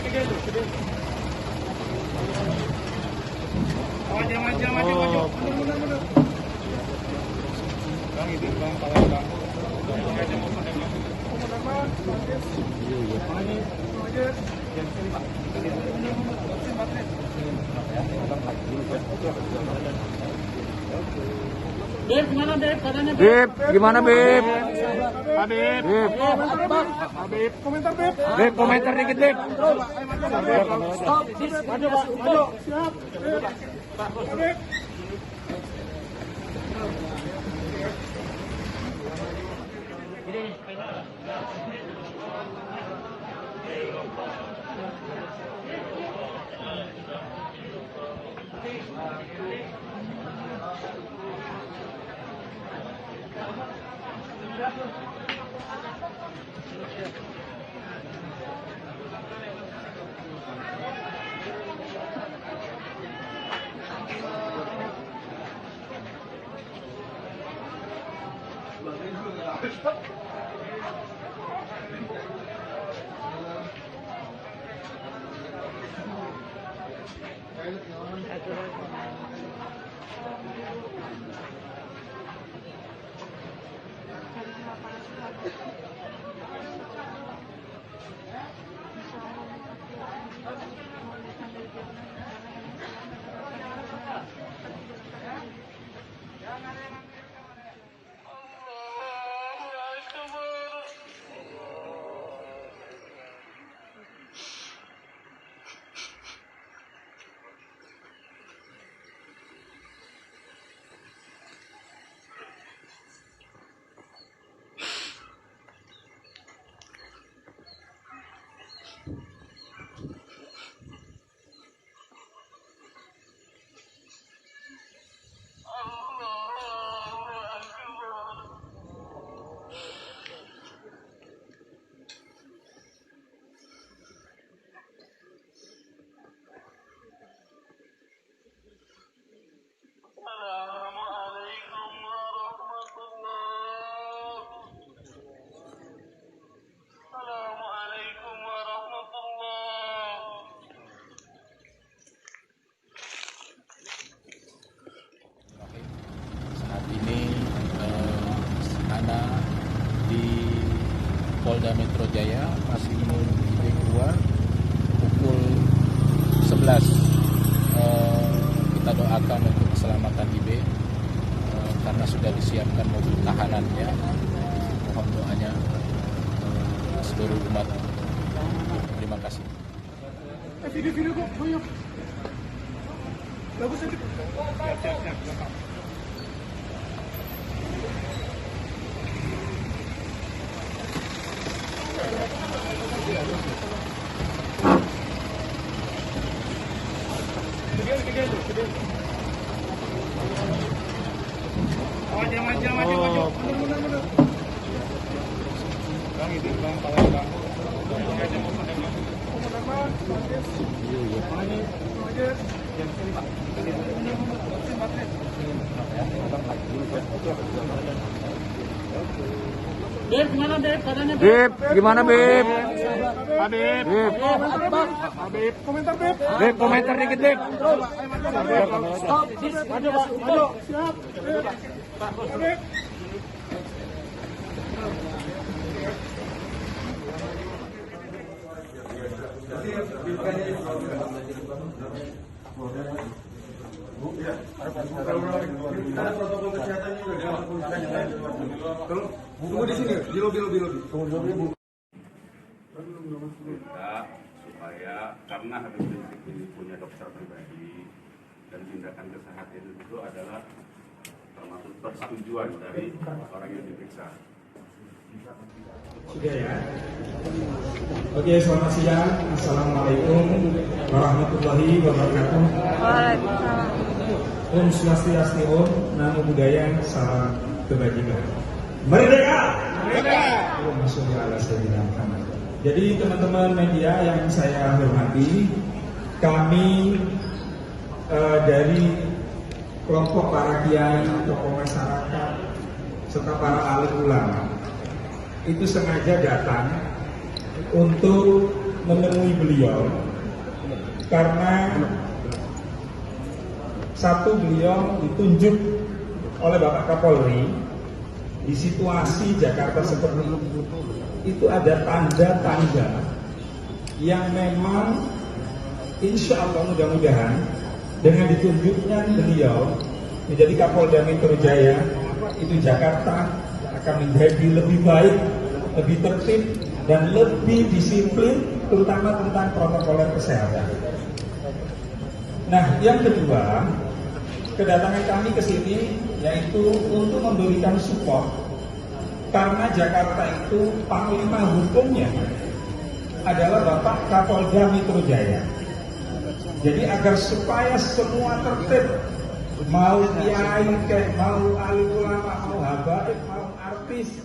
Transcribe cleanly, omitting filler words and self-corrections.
Maju. Bang, ini bang, kalau bang. Beb, gimana Beb? Katanya Beb, gimana Beb? Habib. Habib, komentar Beb. Beb, komentar dikit Beb. stop, maju Pak, maju. Siap. Habib. Saat ini anak di Polda Metro Jaya masih menunggu IB keluar pukul 11. Kita doakan untuk keselamatan IB karena sudah disiapkan mobil tahanannya. Mohon doanya seluruh umat. Terima kasih. Video kok, banyak. Bagus aja. Siap. Maju. Mundur. Bang, ini bang, kalau bang. Beb, gimana Beb? Katanya Beb, gimana Beb? Habib. Habib, komentar Beb. Beb, komentar dikit Beb. stop, maju Pak, maju. Siap. Habib. Tunggu di sini, di lobi. Minta supaya karena Habib Rizik ini punya dokter pribadi dan tindakan kesehatan itu adalah termasuk persetujuan dari orang yang diperiksa. Sudah ya. Oke, selamat siang. Assalamualaikum warahmatullahi wabarakatuh. Waalaikumsalam. Om Swastiastu, Om Namo Buddhaya, salam kebajikan. Merdeka! Allahumma sholli ala sayyidina Muhammad. Jadi teman-teman media yang saya hormati, kami dari kelompok para kiai, tokoh masyarakat, serta para alim ulama itu sengaja datang untuk menemui beliau karena satu, beliau ditunjuk oleh Bapak Kapolri di situasi Jakarta seperti itu ada tanda-tanda yang memang insya Allah mudah-mudahan dengan ditunjuknya beliau menjadi Kapolda Metro Jaya itu Jakarta akan menjadi lebih baik, lebih tertib dan lebih disiplin terutama tentang protokol kesehatan. Nah, yang kedua, kedatangan kami ke sini yaitu untuk memberikan support karena Jakarta itu panglima hukumnya adalah Bapak Kapolda Metro Jaya. Jadi agar supaya semua tertib, mau kiai, mau alim ulama, mau habaib, mau artis,